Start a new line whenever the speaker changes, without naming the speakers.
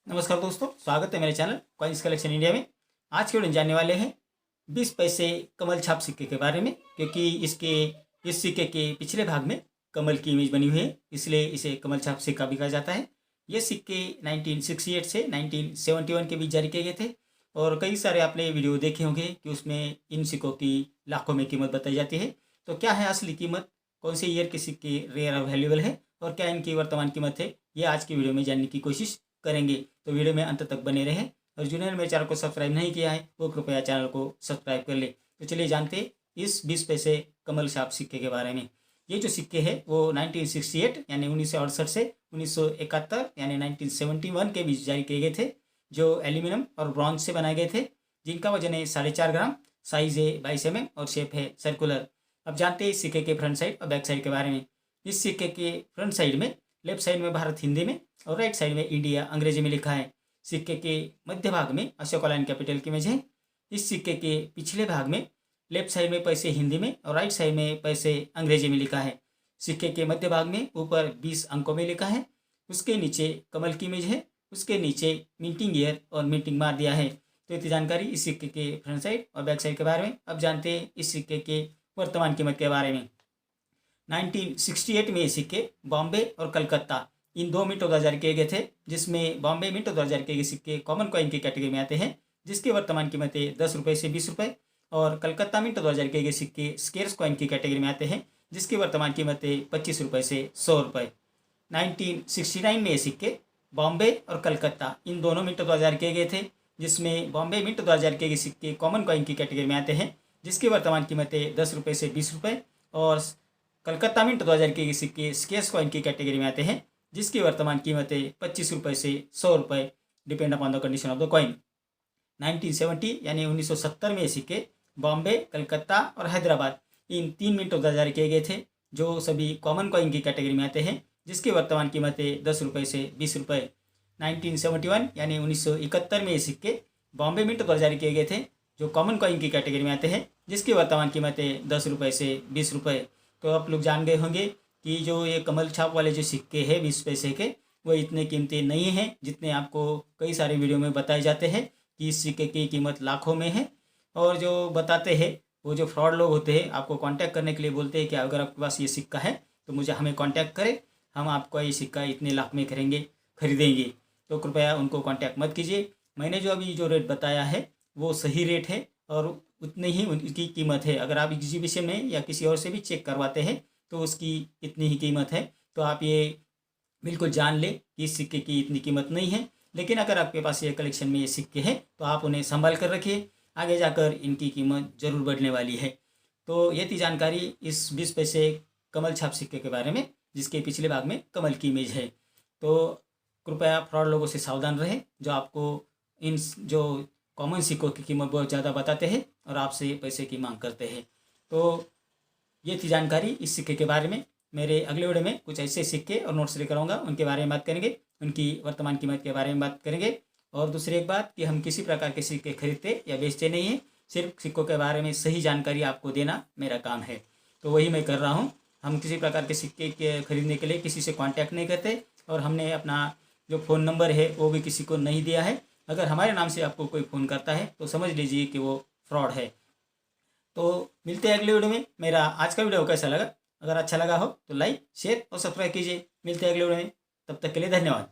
नमस्कार दोस्तों, स्वागत है मेरे चैनल कॉइन्स कलेक्शन इंडिया में। आज के वीडियो में जानने वाले हैं 20 पैसे कमल छाप सिक्के के बारे में, क्योंकि इस सिक्के के पिछले भाग में कमल की इमेज बनी हुई है, इसलिए इसे कमल छाप सिक्का भी कहा जाता है। ये सिक्के 1968 से 1971 के बीच जारी किए गए थे और कई सारे आपने वीडियो देखे होंगे कि उसमें इन सिक्कों की लाखों में कीमत बताई जाती है। तो क्या है असली कीमत, कौन से ईयर के सिक्के रेयर और वैल्यूएबल है और क्या इनकी वर्तमान कीमत है, ये आज की वीडियो में जानने की कोशिश करेंगे। तो वीडियो में अंत तक बने रहें और जिन्होंने मेरे चैनल को सब्सक्राइब नहीं किया है वो कृपया चैनल को सब्सक्राइब कर ले। तो चलिए जानते हैं इस 20 पैसे कमल छाप सिक्के के बारे में। ये जो सिक्के हैं वो 1968 यानी 1968 से 1971 यानी 1971 के बीच जारी किए गए थे, जो एल्यूमिनियम और ब्रॉन्ज से बनाए गए थे, जिनका वजन है 4.5 ग्राम, साइज है 22 mm और शेप है सर्कुलर। अब जानते हैं इस सिक्के के फ्रंट साइड और बैक साइड के बारे में। इस सिक्के के फ्रंट साइड में लेफ्ट साइड में भारत हिंदी में और राइट साइड में इंडिया अंग्रेजी में लिखा है। सिक्के के मध्य भाग में अशोक लाइन कैपिटल की इमेज है। इस सिक्के के पिछले भाग में लेफ्ट साइड में पैसे हिंदी में और राइट साइड में पैसे अंग्रेजी में लिखा है। सिक्के के मध्य भाग में ऊपर 20 अंकों में लिखा है, उसके नीचे कमल की इमेज है, उसके नीचे मिंटिंग ईयर और मिंटिंग मार दिया है। तो इतनी जानकारी इस सिक्के के फ्रंट साइड और बैक साइड के बारे में। अब जानते हैं इस सिक्के के वर्तमान कीमत के बारे में। 1968 में ये सिक्के बॉम्बे और कलकत्ता इन दो मिंटों द्वारा जारी किए गए थे, जिसमें बॉम्बे मिंटों द्वारा जारी किए गए सिक्के कॉमन कॉइन की कैटेगरी में आते हैं, जिसकी वर्तमान कीमत है 10 रुपये से 20 रुपये, और कलकत्ता मिंटों द्वारा जारी किए गए सिक्के स्केर्स कॉइन की कैटेगरी में आते हैं, जिसकी वर्तमान कीमत है 25 रुपये से 100 रुपये। 1969 में ये सिक्के बॉम्बे और कलकत्ता इन दोनों मिंटों द्वारा जारी किए गए थे, जिसमें बॉम्बे मिंटों द्वारा जारी किए गए सिक्के कॉमन कॉइन की कैटेगरी में आते हैं, जिसकी वर्तमान कीमत है 10 रुपये से 20 रुपये, और कलकत्ता मिंट 2000 के सिक्के स्केर्स कॉइन की कैटेगरी में आते हैं, जिसकी वर्तमान कीमत है 25 रुपये से 100 रुपये, depend upon the condition of the coin. 1970 यानी 1970 में ये सिक्के बॉम्बे, कलकत्ता और हैदराबाद इन 3 मिंटों द्वारा जारी किए गए थे, जो सभी कॉमन कॉइन की कैटेगरी में आते हैं, जिसकी वर्तमान कीमत है 10 रुपये से 20 रुपये। 1971 यानी 1971 में ये सिक्के बॉम्बे मिंट द्वारा जारी किए गए थे, जो कॉमन कॉइन की कैटेगरी में आते हैं, जिसकी वर्तमान कीमत है 10 रुपये से 20 रुपये। तो आप लोग जान गए होंगे कि जो ये कमल छाप वाले जो सिक्के हैं 20 पैसे के, वो इतने कीमती नहीं हैं जितने आपको कई सारे वीडियो में बताए जाते हैं कि इस सिक्के की कीमत लाखों में है। और जो बताते हैं वो जो फ्रॉड लोग होते हैं, आपको कांटेक्ट करने के लिए बोलते हैं कि अगर आपके पास ये सिक्का है तो हमें कांटेक्ट करें, हम आपको ये सिक्का इतने लाख में खरीदेंगे। तो कृपया उनको कांटेक्ट मत कीजिए। मैंने जो अभी जो रेट बताया है वो सही रेट है और उतनी ही उनकी कीमत है। अगर आप एग्जीबिशन में या किसी और से भी चेक करवाते हैं तो उसकी इतनी ही कीमत है। तो आप ये बिल्कुल जान लें कि इस सिक्के की इतनी कीमत नहीं है। लेकिन अगर आपके पास ये कलेक्शन में ये सिक्के हैं तो आप उन्हें संभाल कर रखिए, आगे जाकर इनकी कीमत ज़रूर बढ़ने वाली है। तो ये थी जानकारी इस 20 पैसे कमल छाप सिक्के के बारे में, जिसके पिछले भाग में कमल की इमेज है। तो कृपया फ्रॉड लोगों से सावधान रहें, जो आपको इन जो कॉमन सिक्कों की कीमत बहुत ज़्यादा बताते हैं और आपसे पैसे की मांग करते हैं। तो ये थी जानकारी इस सिक्के के बारे में। मेरे अगले वीडियो में कुछ ऐसे सिक्के और नोट्स लेकर आऊँगा, उनके बारे में बात करेंगे, उनकी वर्तमान कीमत के बारे में बात करेंगे। और दूसरी एक बात कि हम किसी प्रकार के सिक्के खरीदते या बेचते नहीं हैं, सिर्फ सिक्कों के बारे में सही जानकारी आपको देना मेरा काम है। तो वही मैं कर रहा हूँ। हम किसी प्रकार के सिक्के के खरीदने के लिए किसी से कॉन्टैक्ट नहीं करते और हमने अपना जो फ़ोन नंबर है वो भी किसी को नहीं दिया है। अगर हमारे नाम से आपको कोई फ़ोन करता है तो समझ लीजिए कि वो फ्रॉड है। तो मिलते हैं अगले वीडियो में। मेरा आज का वीडियो कैसा लगा, अगर अच्छा लगा हो तो लाइक, शेयर और सब्सक्राइब कीजिए। मिलते हैं अगले वीडियो में, तब तक के लिए धन्यवाद।